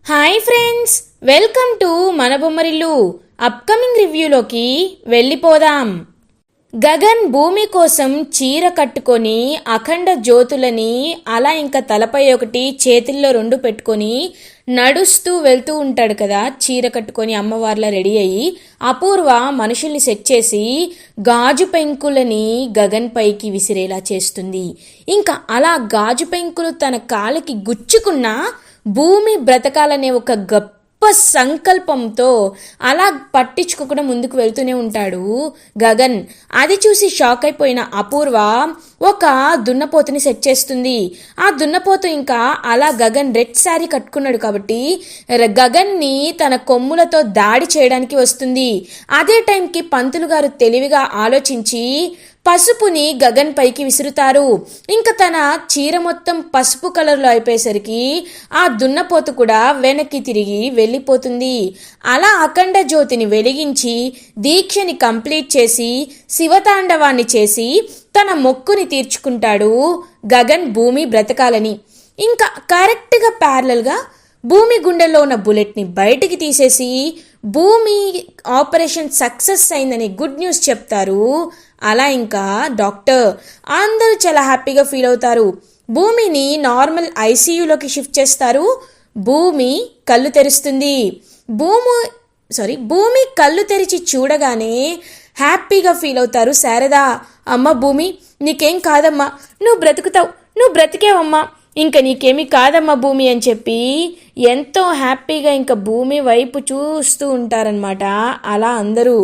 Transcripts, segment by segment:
Hi friends, welcome to మన Bommarillu. Upcoming రివ్యూలోకి వెళ్ళిపోదాం. గగన్ భూమి కోసం చీర కట్టుకొని అఖండ జ్యోతులని అలా ఇంకా తలపై ఒకటి చేతుల్లో రెండు పెట్టుకొని నడుస్తూ వెళ్తూ ఉంటాడు కదా. చీర కట్టుకొని అమ్మవార్లా రెడీ అయ్యి అపూర్వ మనుషుల్ని సెట్ చేసి గాజు పెంకులని గగన్ పైకి విసిరేలా చేస్తుంది. ఇంకా అలా గాజు పెంకులు తన కాలికి గుచ్చుకున్న భూమి బ్రతకాలనే ఒక గొప్ప సంకల్పంతో అలా పట్టించుకోకుండా ముందుకు వెళ్తూనే ఉంటాడు గగన్. అది చూసి షాక్ అయిపోయిన అపూర్వ ఒక దున్నపోతుని సెట్ చేస్తుంది. ఆ దున్నపోతు ఇంకా అలా గగన్ రెడ్ శారీ కట్టుకున్నాడు కాబట్టి గగన్ని తన కొమ్ములతో దాడి చేయడానికి వస్తుంది. అదే టైంకి పంతులు గారు తెలివిగా ఆలోచించి పసుపుని గగన్ పైకి విసురుతారు. ఇంకా తన చీర మొత్తం పసుపు కలర్లో అయిపోయేసరికి ఆ దున్నపోతు కూడా వెనక్కి తిరిగి వెళ్ళిపోతుంది. అలా అఖండ జ్యోతిని వెలిగించి దీక్షని కంప్లీట్ చేసి శివతాండవాన్ని చేసి తన మొక్కుని తీర్చుకుంటాడు గగన్ భూమి బ్రతకాలని. ఇంకా కరెక్ట్గా ప్యారలల్గా భూమి గుండెల్లో ఉన్న బుల్లెట్ని బయటికి తీసేసి భూమి ఆపరేషన్ సక్సెస్ అయిందని గుడ్ న్యూస్ చెప్తారు. అలా ఇంకా డాక్టర్ అందరూ చాలా హ్యాపీగా ఫీల్ అవుతారు. భూమిని నార్మల్ ఐసీయూలోకి షిఫ్ట్ చేస్తారు. భూమి కళ్ళు తెరుస్తుంది. భూమి కళ్ళు తెరిచి చూడగానే హ్యాపీగా ఫీల్ అవుతారు శారద. అమ్మ భూమి, నీకేం కాదమ్మా, నువ్వు బ్రతుకుతావు, నువ్వు బ్రతికేవమ్మా, ఇంకా నీకేమీ కాదమ్మా భూమి అని చెప్పి ఎంతో హ్యాపీగా ఇంకా భూమి వైపు చూస్తూ ఉంటారనమాట. అలా అందరూ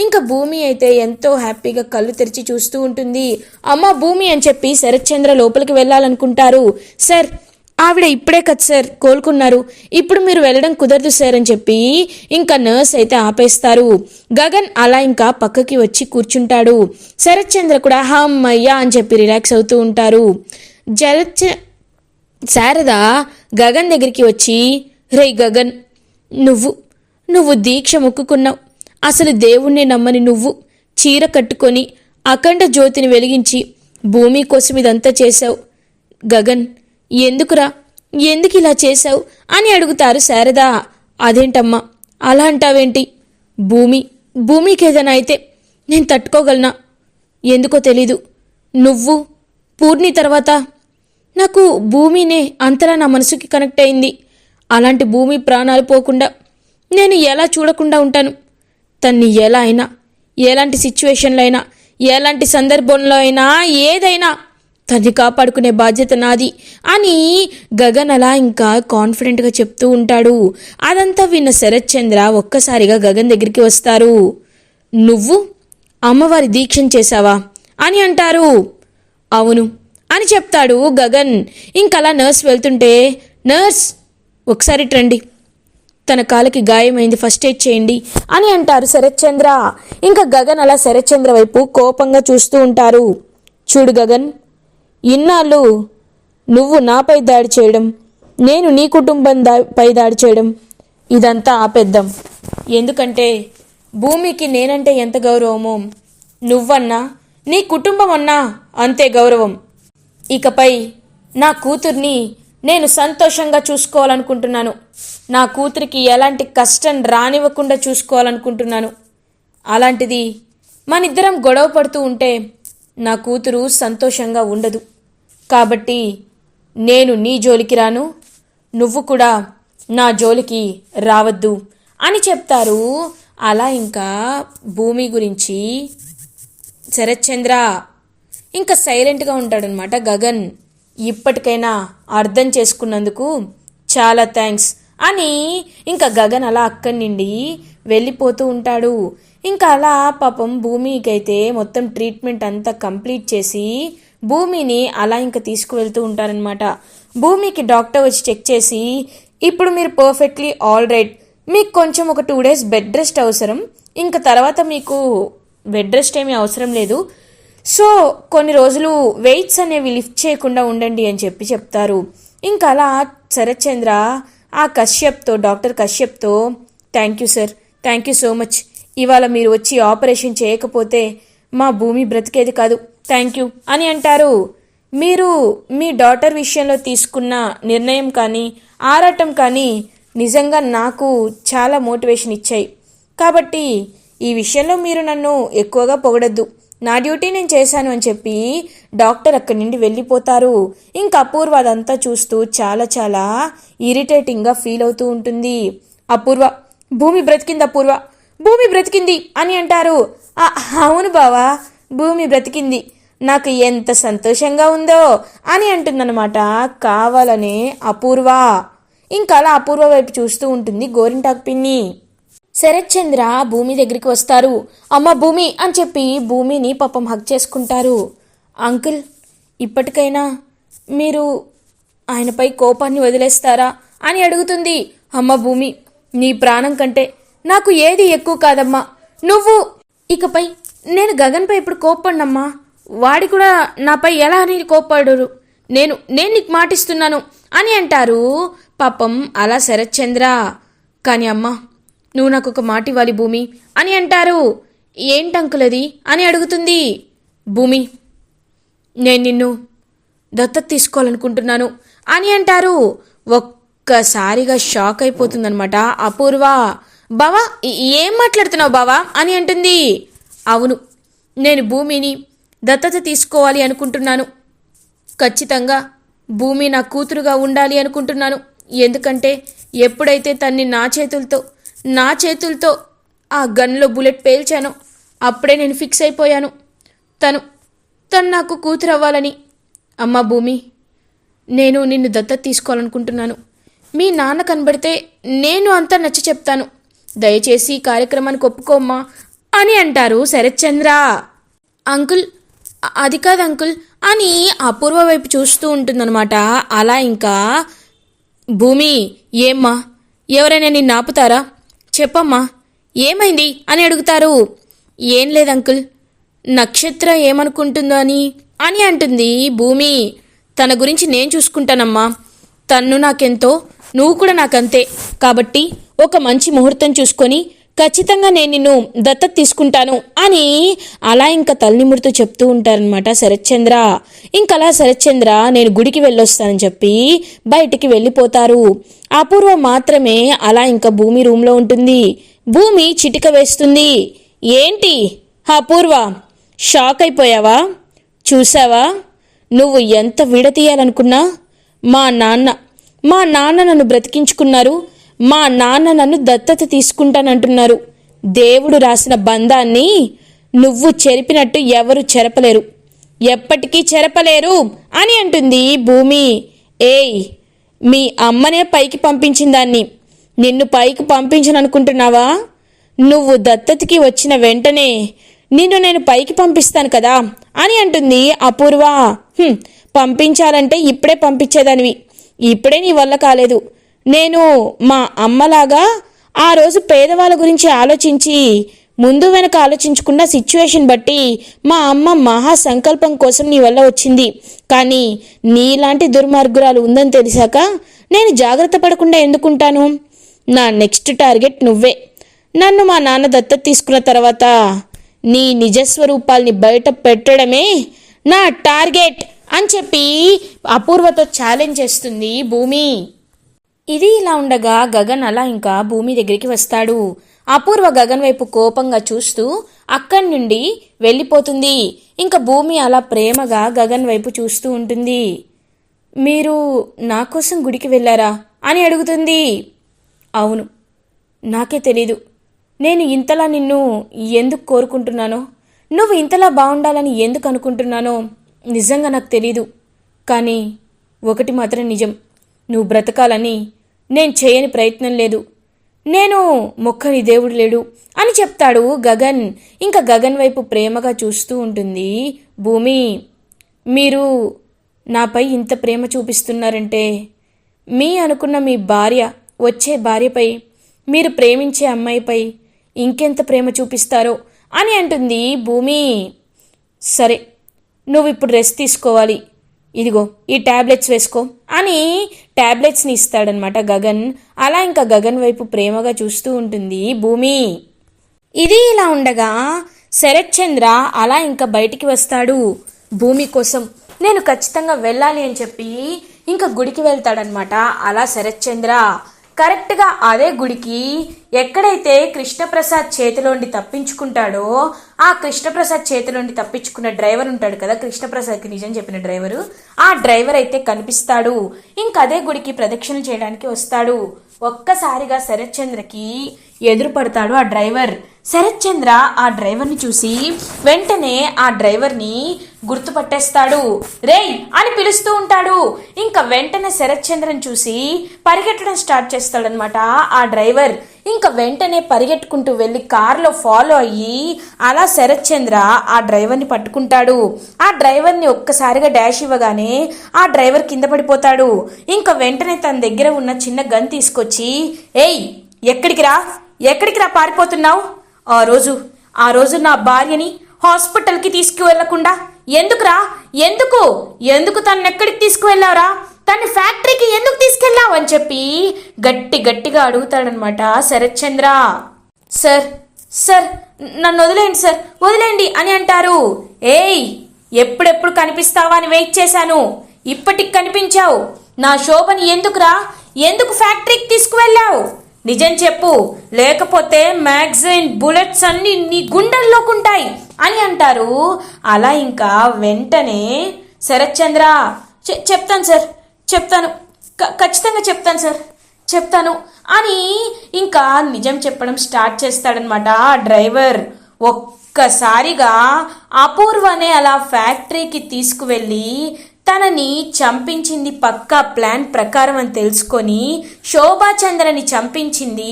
ఇంకా భూమి అయితే ఎంతో హ్యాపీగా కళ్ళు తెరిచి చూస్తూ ఉంటుంది. అమ్మ భూమి అని చెప్పి శరత్చంద్ర లోపలికి వెళ్ళాలనుకుంటారు. సార్, ఆవిడ ఇప్పుడే కదా సార్ కోలుకున్నారు, ఇప్పుడు మీరు వెళ్ళడం కుదరదు సార్ అని చెప్పి ఇంకా నర్స్ అయితే ఆపేస్తారు. గగన్ అలా ఇంకా పక్కకి వచ్చి కూర్చుంటాడు. శరత్చంద్ర కూడా హమ్మయ్యా అని చెప్పి రిలాక్స్ అవుతూ ఉంటారు. శారద గగన్ దగ్గరికి వచ్చి, రే గగన్, నువ్వు దీక్ష మొక్కుకున్నావు. అసలు దేవుణ్ణి నమ్మని నువ్వు చీర కట్టుకొని అఖండ జ్యోతిని వెలిగించి భూమి కోసం ఇదంతా చేశావు. గగన్, ఎందుకు ఇలా చేశావు అని అడుగుతారు శారద. అదేంటమ్మా అలా అంటావేంటి? భూమికి ఏదైనా అయితే నేను తట్టుకోగలనా? ఎందుకో తెలీదు, నువ్వు పూర్ణి తర్వాత నాకు భూమినే అంతలా నా మనసుకి కనెక్ట్ అయింది. అలాంటి భూమి ప్రాణాలు పోకుండా నేను ఎలా చూడకుండా ఉంటాను? తన్ని ఎలా అయినా, ఎలాంటి సిచ్యువేషన్లో అయినా, ఎలాంటి సందర్భంలో అయినా, ఏదైనా తన్ని కాపాడుకునే బాధ్యత నాది అని గగన్ అలా ఇంకా కాన్ఫిడెంట్గా చెప్తూ ఉంటాడు. అదంతా విన్న శరత్చంద్ర ఒక్కసారిగా గగన్ దగ్గరికి వస్తారు. నువ్వు అమ్మవారి దీక్షను చేశావా అని అంటారు. అవును అని చెప్తాడు గగన్. ఇంకలా నర్స్ వెళ్తుంటే, నర్స్ ఒకసారి రండి, తన కాలికి గాయమైంది, ఫస్ట్ ఎయిడ్ చేయండి అని అంటారు శరత్చంద్ర. ఇంకా గగన్ అలా శరత్చంద్ర వైపు కోపంగా చూస్తూ ఉంటారు. చూడు గగన్, ఇన్నాళ్ళు నువ్వు నాపై దాడి చేయడం, నేను నీ కుటుంబం పై దాడి చేయడం, ఇదంతా ఆపేద్దాం. ఎందుకంటే భూమికి నేనంటే ఎంత గౌరవమో నువ్వన్నా నీ కుటుంబం అన్నా అంతే గౌరవం. ఇకపై నా కూతుర్ని నేను సంతోషంగా చూసుకోవాలనుకుంటున్నాను. నా కూతురికి ఎలాంటి కష్టం రానివ్వకుండా చూసుకోవాలనుకుంటున్నాను. అలాంటిది మనిద్దరం గొడవ పడుతూ ఉంటే నా కూతురు సంతోషంగా ఉండదు. కాబట్టి నేను నీ జోలికి రాను, నువ్వు కూడా నా జోలికి రావద్దు అని చెప్తారు. అలా ఇంకా భూమి గురించి శరత్చంద్ర ఇంకా సైలెంట్గా ఉంటాడనమాట గగన్. ఇప్పటికైనా అర్థం చేసుకున్నందుకు చాలా థ్యాంక్స్ అని ఇంకా గగన్ అలా అక్కడి నుండి వెళ్ళిపోతూ ఉంటాడు. ఇంకా అలా పాపం భూమికైతే మొత్తం ట్రీట్మెంట్ అంతా కంప్లీట్ చేసి భూమిని అలా ఇంకా తీసుకువెళ్తూ ఉంటారనమాట. భూమికి డాక్టర్ వచ్చి చెక్ చేసి, ఇప్పుడు మీరు పర్ఫెక్ట్లీ ఆల్ రైట్, మీకు కొంచెం ఒక 2 days బెడ్ రెస్ట్ అవసరం, ఇంకా తర్వాత మీకు బెడ్ రెస్ట్ ఏమీ అవసరం లేదు, సో కొన్ని రోజులు వెయిట్స్ అనేవి లిఫ్ట్ చేయకుండా ఉండండి అని చెప్పి చెప్తారు. ఇంకా అలా శరత్చంద్ర ఆ డాక్టర్ కశ్యప్తో thank you sir, thank you so much, ఇవాళ మీరు వచ్చి ఆపరేషన్ చేయకపోతే మా భూమి బ్రతికేది కాదు, థ్యాంక్ యూ అని అంటారు. మీరు మీ డాటర్ విషయంలో తీసుకున్న నిర్ణయం కానీ ఆరాటం కానీ నిజంగా నాకు చాలా మోటివేషన్ ఇచ్చాయి. కాబట్టి ఈ విషయంలో మీరు నన్ను ఎక్కువగా పొగడద్దు, నా డ్యూటీ నేను చేశాను అని చెప్పి డాక్టర్ అక్కడి నుండి వెళ్ళిపోతారు. ఇంకా అపూర్వ అదంతా చూస్తూ చాలా చాలా ఇరిటేటింగ్గా ఫీల్ అవుతూ ఉంటుంది. అపూర్వ, భూమి బ్రతికింది, అపూర్వ భూమి బ్రతికింది అని అంటారు. అవును బావా, భూమి బ్రతికింది, నాకు ఎంత సంతోషంగా ఉందో అని అంటుందన్నమాట కావాలనే అపూర్వ. ఇంకా అలా అపూర్వ వైపు చూస్తూ ఉంటుంది గోరింటాకు పిన్ని. శరత్ చంద్ర భూమి దగ్గరికి వస్తారు. అమ్మ భూమి అని చెప్పి భూమిని పాపం హగ్ చేసుకుంటారు. అంకుల్, ఇప్పటికైనా మీరు ఆయనపై కోపాన్ని వదిలేస్తారా అని అడుగుతుంది. అమ్మ భూమి, నీ ప్రాణం కంటే నాకు ఏది ఎక్కువ కాదమ్మా. నువ్వు ఇకపై నేను గగన్పై ఇప్పుడు కోప్పడినమ్మా, వాడి కూడా నాపై ఎలా అని కోప్పడరు. నేను నీకు మాటిస్తున్నాను అని అంటారు పాపం అలా శరత్ చంద్ర. కానీ అమ్మా, నువ్వు నాకు ఒక మాట ఇవ్వాలి భూమి అని అంటారు. ఏంటంకులది అని అడుగుతుంది. భూమి, నేను నిన్ను దత్తత తీసుకోవాలనుకుంటున్నాను అని అంటారు. ఒక్కసారిగా షాక్ అయిపోతుందనమాట అపూర్వ. బావా, ఏం మాట్లాడుతున్నావు బావా అని అంటుంది. అవును, నేను భూమిని దత్తత తీసుకోవాలి అనుకుంటున్నాను. ఖచ్చితంగా భూమి నా కూతురుగా ఉండాలి అనుకుంటున్నాను. ఎందుకంటే ఎప్పుడైతే తన్ని నా చేతులతో ఆ గన్లో బుల్లెట్ పేల్చానో అప్పుడే నేను ఫిక్స్ అయిపోయాను, తను నాకు కూతురు అవ్వాలని. అమ్మ భూమి, నేను నిన్ను దత్తత తీసుకోవాలనుకుంటున్నాను. మీ నాన్న కనబడితే నేను అంతా నచ్చ చెప్తాను. దయచేసి ఈ కార్యక్రమానికి ఒప్పుకోమ్మా అని అంటారు శరత్ చంద్ర. అంకుల్, అది కాదు అంకుల్ అని అపూర్వ వైపు చూస్తూ ఉంటుందన్నమాట. అలా ఇంకా భూమి, ఏమ్మా, ఎవరైనా నిన్ను ఆపుతారా? చెప్పమ్మా, ఏమైంది అని అడుగుతారు. ఏం లేదు అంకుల్, నక్షత్ర ఏమనుకుంటుందో అని అంటుంది భూమి. తన గురించి నేను చూసుకుంటానమ్మా, తన్ను నాకెంతో, నువ్వు కూడా నాకంతే. కాబట్టి ఒక మంచి ముహూర్తం చూసుకొని ఖచ్చితంగా నేను నిన్ను దత్తత తీసుకుంటాను అని అలా ఇంకా తల్లిముడితో చెప్తూ ఉంటారనమాట శరత్ చంద్ర. ఇంకలా శరత్ చంద్ర నేను గుడికి వెళ్ళొస్తానని చెప్పి బయటికి వెళ్ళిపోతారు. అపూర్వ మాత్రమే అలా ఇంకా భూమి రూమ్లో ఉంటుంది. భూమి చిటిక వేస్తుంది. ఏంటి అపూర్వ, షాక్ అయిపోయావా? చూసావా, నువ్వు ఎంత విడతీయాలనుకున్నా మా నాన్న నన్ను బ్రతికించుకున్నారు. మా నాన్న నన్ను దత్తత తీసుకుంటానంటున్నారు. దేవుడు రాసిన బంధాన్ని నువ్వు చెరిపినట్టు ఎవరు చెరపలేరు, ఎప్పటికీ చెరపలేరు అని అంటుంది భూమి. ఏయ్, మీ అమ్మనే పైకి పంపించిన దాన్ని నిన్ను పైకి పంపించననుకుంటున్నావా? నువ్వు దత్తతకి వచ్చిన వెంటనే నిన్ను నేను పైకి పంపిస్తాను కదా అని అంటుంది అపూర్వ. పంపించాలంటే ఇప్పుడే పంపించేదానివి, ఇప్పుడే నీ వల్ల కాలేదు. నేను మా అమ్మలాగా ఆ రోజు పేదవాళ్ళ గురించి ఆలోచించి ముందు వెనక ఆలోచించకుండా సిచ్యువేషన్ బట్టి మా అమ్మ మహా సంకల్పం కోసం నీ వల్ల వచ్చింది. కానీ నీలాంటి దుర్మార్గురాలు ఉందని తెలిసాక నేను జాగ్రత్త పడకుండా ఎందుకుంటాను? నా నెక్స్ట్ టార్గెట్ నువ్వే. నన్ను మా నాన్న దత్తత తీసుకున్న తర్వాత నీ నిజస్వరూపాల్ని బయట పెట్టడమే నా టార్గెట్ అని చెప్పి అపూర్వతో ఛాలెంజ్ చేస్తుంది భూమి. ఇది ఇలా ఉండగా గగన్ అలా ఇంకా భూమి దగ్గరికి వస్తాడు. అపూర్వ గగన్ వైపు కోపంగా చూస్తూ అక్కడి నుండి వెళ్ళిపోతుంది. ఇంకా భూమి అలా ప్రేమగా గగన్ వైపు చూస్తూ ఉంటుంది. మీరు నా కోసం గుడికి వెళ్ళారా అని అడుగుతుంది. అవును, నాకే తెలీదు నేను ఇంతలా నిన్ను ఎందుకు కోరుకుంటున్నానో, నువ్వు ఇంతలా బాగుండాలని ఎందుకు అనుకుంటున్నానో నిజంగా నాకు తెలీదు. కానీ ఒకటి మాత్రం నిజం, నువ్వు బ్రతకాలని నేను చేయని ప్రయత్నం లేదు. నేను మొక్కని దేవుడు లేడు అని చెప్తాడు గగన్. ఇంకా గగన్ వైపు ప్రేమగా చూస్తూ ఉంటుంది భూమి. మీరు నాపై ఇంత ప్రేమ చూపిస్తున్నారంటే మీ అనుకున్న మీ భార్య, వచ్చే భార్యపై, మీరు ప్రేమించే అమ్మాయిపై ఇంకెంత ప్రేమ చూపిస్తారో అని అంటుంది భూమి. సరే, నువ్వు ఇప్పుడు రెస్ట్ తీసుకోవాలి, ఇదిగో ఈ టాబ్లెట్స్ వేసుకో అని టాబ్లెట్స్ని ఇస్తాడనమాట గగన్. అలా ఇంకా గగన్ వైపు ప్రేమగా చూస్తూ ఉంటుంది భూమి. ఇది ఇలా ఉండగా శరత్ చంద్ర అలా ఇంకా బయటికి వస్తాడు. భూమి కోసం నేను ఖచ్చితంగా వెళ్ళాలి అని చెప్పి ఇంకా గుడికి వెళ్తాడనమాట అలా శరత్ చంద్ర. కరెక్ట్గా అదే గుడికి ఎక్కడైతే కృష్ణప్రసాద్ చేతిలోండి తప్పించుకుంటాడో ఆ కృష్ణప్రసాద్ చేతిలోండి తప్పించుకున్న డ్రైవర్ ఉంటాడు కదా, కృష్ణప్రసాద్కి నిజం చెప్పిన డ్రైవరు, ఆ డ్రైవర్ అయితే కనిపిస్తాడు. ఇంక అదే గుడికి ప్రదక్షిణ చేయడానికి వస్తాడు. ఒక్కసారిగా శరత్చంద్రకి ఎదురు పడతాడు ఆ డ్రైవర్. శరత్చంద్ర ఆ డ్రైవర్ని చూసి వెంటనే ఆ డ్రైవర్ని గుర్తుపట్టేస్తాడు. రేయ్ అని పిలుస్తూ ఉంటాడు. ఇంకా వెంటనే శరత్చంద్రని చూసి పరిగెట్టడం స్టార్ట్ చేస్తాడనమాట ఆ డ్రైవర్. ఇంకా వెంటనే పరిగెట్టుకుంటూ వెళ్ళి కారులో ఫాలో అయ్యి అలా శరత్చంద్ర ఆ డ్రైవర్ని పట్టుకుంటాడు. ఆ డ్రైవర్ని ఒక్కసారిగా డాష్ ఇవ్వగానే ఆ డ్రైవర్ కింద పడిపోతాడు. ఇంకా వెంటనే తన దగ్గర ఉన్న చిన్న గన్ తీసుకొచ్చి, ఏయ్ ఎక్కడికి రా పారిపోతున్నావు? ఆ రోజు నా భార్యని హాస్పిటల్కి తీసుకువెళ్లకుండా ఎందుకు తను ఎక్కడికి తీసుకువెళ్ళావురా? తన్ని ఫ్యాక్టరీకి ఎందుకు తీసుకెళ్ళావు అని చెప్పి గట్టిగా అడుగుతాడనమాట శరత్చంద్ర. సార్ నన్ను వదిలేయండి అని అంటారు. ఏయ్ ఎప్పుడెప్పుడు కనిపిస్తావా అని వెయిట్ చేశాను, ఇప్పటికి కనిపించావు. నా శోభని ఎందుకు ఫ్యాక్టరీకి తీసుకువెళ్ళావు? నిజం చెప్పు, లేకపోతే మ్యాగజైన్ బుల్లెట్స్ అన్ని నీ గుండెల్లోకుంటాయి అని అంటారు. అలా ఇంకా వెంటనే శరత్చంద్ర చెప్తాను ఖచ్చితంగా చెప్తాను అని ఇంకా నిజం చెప్పడం స్టార్ట్ చేస్తాడనమాట డ్రైవర్. ఒక్కసారిగా అపూర్వనే అలా ఫ్యాక్టరీకి తీసుకువెళ్ళి తనని చంపించింది పక్కా ప్లాన్ ప్రకారం అని తెలుసుకొని, శోభాచంద్రని చంపించింది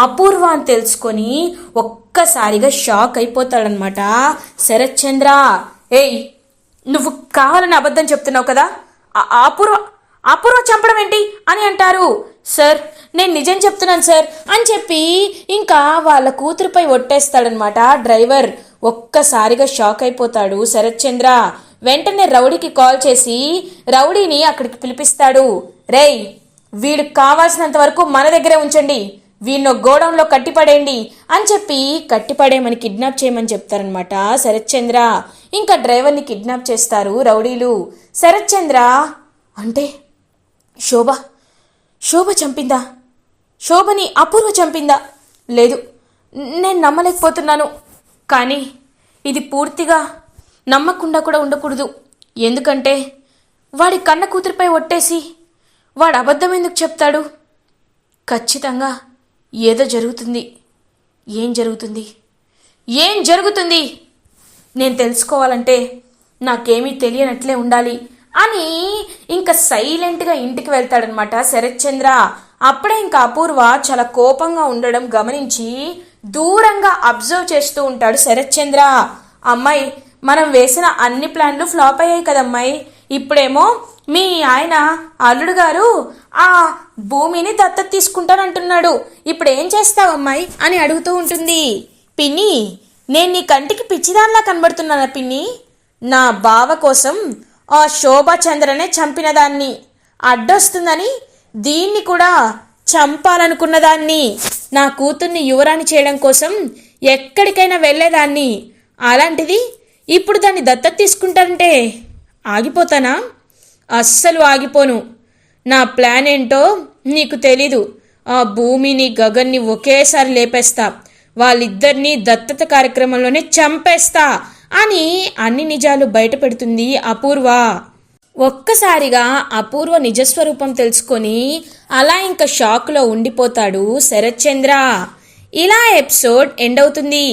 అపూర్వ అని తెలుసుకొని ఒక్కసారిగా షాక్ అయిపోతాడనమాట శరత్చంద్ర. ఏయ్ నువ్వు కావాలని అబద్ధం చెప్తున్నావు కదా, అపూర్వ చంపడం ఏంటి అని అంటారు. సార్ నేను నిజం చెప్తున్నాను సార్ అని చెప్పి ఇంకా వాళ్ళ కూతురుపై ఒట్టేస్తాడనమాట డ్రైవర్. ఒక్కసారిగా షాక్ అయిపోతాడు శరత్చంద్ర. వెంటనే రౌడీకి కాల్ చేసి రౌడీని అక్కడికి పిలిపిస్తాడు. రేయ్ వీడికి కావాల్సినంత వరకు మన దగ్గరే ఉంచండి, వీడిని గోడౌన్లో కట్టిపడేయండి అని చెప్పి కట్టిపడేయమని కిడ్నాప్ చేయమని చెప్తారనమాట శరత్చంద్ర. ఇంకా డ్రైవర్ని కిడ్నాప్ చేస్తారు రౌడీలు. శరత్చంద్ర అంటే శోభ చంపిందా? శోభని అపూర్వ చంపిందా? లేదు, నేను నమ్మలేకపోతున్నాను. కానీ ఇది పూర్తిగా నమ్మకుండా కూడా ఉండకూడదు. ఎందుకంటే వాడి కన్న కూతురిపై ఒట్టేసి వాడు అబద్ధం ఎందుకు చెప్తాడు? ఖచ్చితంగా ఏదో జరుగుతుంది. ఏం జరుగుతుంది నేను తెలుసుకోవాలంటే నాకేమీ తెలియనట్లే ఉండాలి అని ఇంకా సైలెంట్గా ఇంటికి వెళ్తాడనమాట శరత్చంద్ర. అప్పుడే ఇంకా అపూర్వ చాలా కోపంగా ఉండడం గమనించి దూరంగా అబ్జర్వ్ చేస్తూ ఉంటాడు శరత్చంద్ర. అమ్మాయి మనం వేసిన అన్ని ప్లాన్లు ఫ్లాప్ అయ్యాయి కదమ్మాయి, ఇప్పుడేమో మీ ఆయన అల్లుడు గారు ఆ భూమిని దత్తత తీసుకుంటానంటున్నాడు, ఇప్పుడు ఏం చేస్తావమ్మాయి అని అడుగుతూ ఉంటుంది. పిన్ని నేను నీ కంటికి పిచ్చిదాన్లా కనబడుతున్నానా పిన్ని? నా బావ కోసం ఆ శోభాచంద్రనే చంపిన దాన్ని, అడ్డొస్తుందని దీన్ని కూడా చంపాలనుకున్నదాన్ని, నా కూతుర్ని యువరాణి చేయడం కోసం ఎక్కడికైనా వెళ్ళేదాన్ని, అలాంటిది ఇప్పుడు దాన్ని దత్తత తీసుకుంటానంటే ఆగిపోతానా? అస్సలు ఆగిపోను. నా ప్లాన్ ఏంటో నీకు తెలీదు. ఆ భూమిని గగన్ని ఒకేసారి లేపేస్తా, వాళ్ళిద్దరినీ దత్తత కార్యక్రమంలోనే చంపేస్తా అని అన్ని నిజాలు బయట పెడుతుంది అపూర్వ. ఒక్కసారిగా అపూర్వ నిజస్వరూపం తెలుసుకొని అలా ఇంకా షాక్లో ఉండిపోతాడు శరత్చంద్ర. ఇలా ఎపిసోడ్ ఎండ్ అవుతుంది.